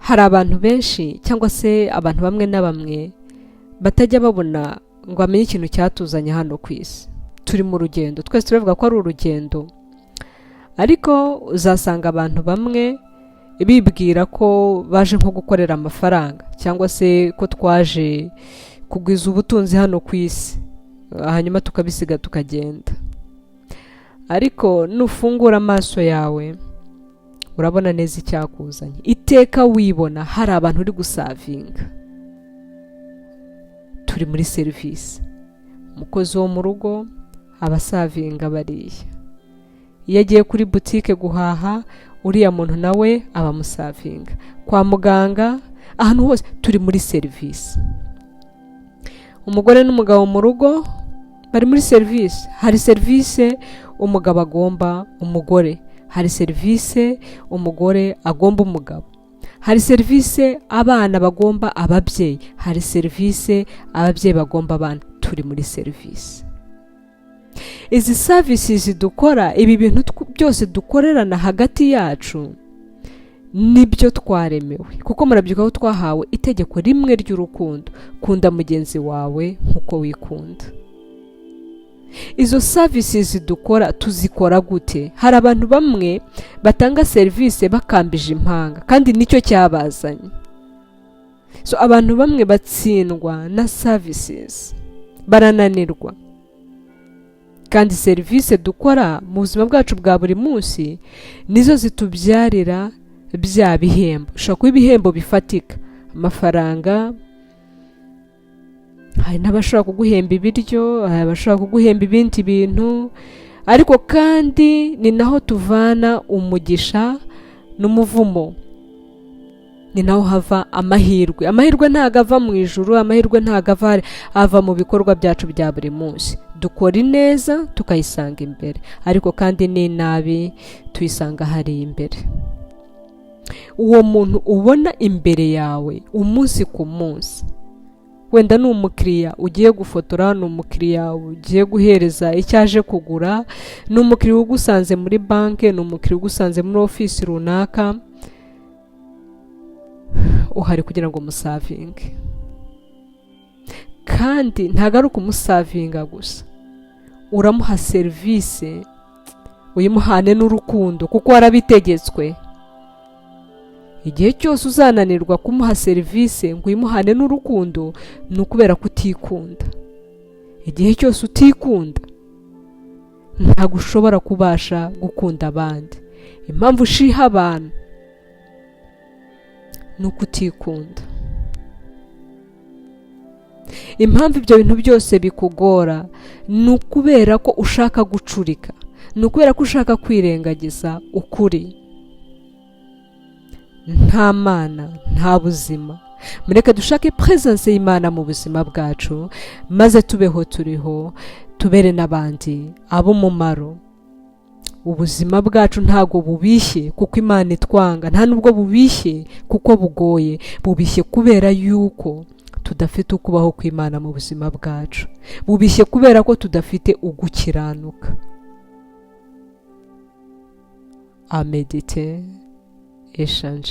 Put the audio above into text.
hari abantu benshi cyangwa se abantu bamwe na bamwe batajya babona ngo bamenye ikintu cyatuzanye hano ku isi. Turi mu rugendo, twese turavuga ko ari urugendo, ariko uzasanga abantu bamwe bibwira ko baje nko gukorera amafaranga cyangwa se ko twaje kugwiza ubutunzi hano ku isi, hanyuma tukabisiga tukagenda. Ariko nufungura amaso yawe urabona neza icyakuzanye. Iteka wibona hari abantu uri gusavinga. Turi muri serivisi. Umukozi wo mu rugo abasavinga bariya. Iyo agiye kuri butike guhaha, uriya muntu nawe abamusavinga. Kwa muganga, ahantu hose turi muri serivisi. Umugore n'umugabo mu rugo bari muri serivisi. Hari serivisi umugabo agomba umugore, hari serivisi umugore agomba umugabo, hari serivisi abana bagomba ababyeyi, hari serivisi ababyeyi bagomba abana. Turi muri serivisi. Izi services dukora, ibi bintu byose dukorerana hagati yacu, nibyo twaremewe, kuko murabyuka ko twahawe itegeko rimwe ry'urukundo: kunda mugenzi wawe nkuko wikunda. Izo services dukora tuzikora gute? Hari abantu bamwe batanga service bakambije impanga, kandi nicyo cyabazanye. So abantu bamwe batsindwa na services, barananirwa. Kandi service dukora mu buzima bwacu bwa buri munsi nizo zitubyarira bya bihembo. Ushobora kuba ibihembo bifatika, amafaranga, hari n'abashobora kuguhemba ibiryo, hari abashobora kuguhemba ibindi bintu, ariko kandi ni naho tuvana umugisha n'umuvumo, ni naho hava amahirwe. Amahirwe ntago ava mu ijuru, amahirwe ntago ava mu bikorwa byacu bya buri munsi. Dukora ineza tukayisanga imbere, ariko kandi n'inabi tuyisanga hari imbere. Uwo muntu ubona imbere yawe umunsi ku munsi, wenda ni umukiriya ugiye gufotora, ni umukiriya ugiye guhereza icyo aje kugura, ni umukiriya ugusanze muri banki, ni umukiriya ugusanze muri ofisi runaka, uhari kugira ngo musavinge. Kandi ntago ari ukumusavinga gusa, uramuha serivisi, uyimuhane n'urukundo, kuko warabitegetswe. Igihe cyose uzananirwa kumuha serivisi ngo uyimuhane n'urukundo, ni ukubera kutikunda. Igihe cyose utikunda, ntabwo ushobora kubasha gukunda abandi. Impamvu ushiha abantu ni ukutikunda. Impamvu ibyo bintu byose bikugora ni ukubera ko ushaka gucurika, ni ukubera ko ushaka kwirengagiza ukuri. Nta Mana, nta buzima. Mureke dushake presence y'Imana mu buzima bwacu, maze tubeho turiho, tubere n'abandi ab'umumaro. Ubuzima bwacu ntago bubishye kuko Imana itwanga, nta nubwo bubishye kuko bugoye. Bubishye kubera yuko tudafite ukubaho kw'Imana mu buzima bwacu. Bubishye kubera ko tudafite ugukiranuka. A méditer, échanger.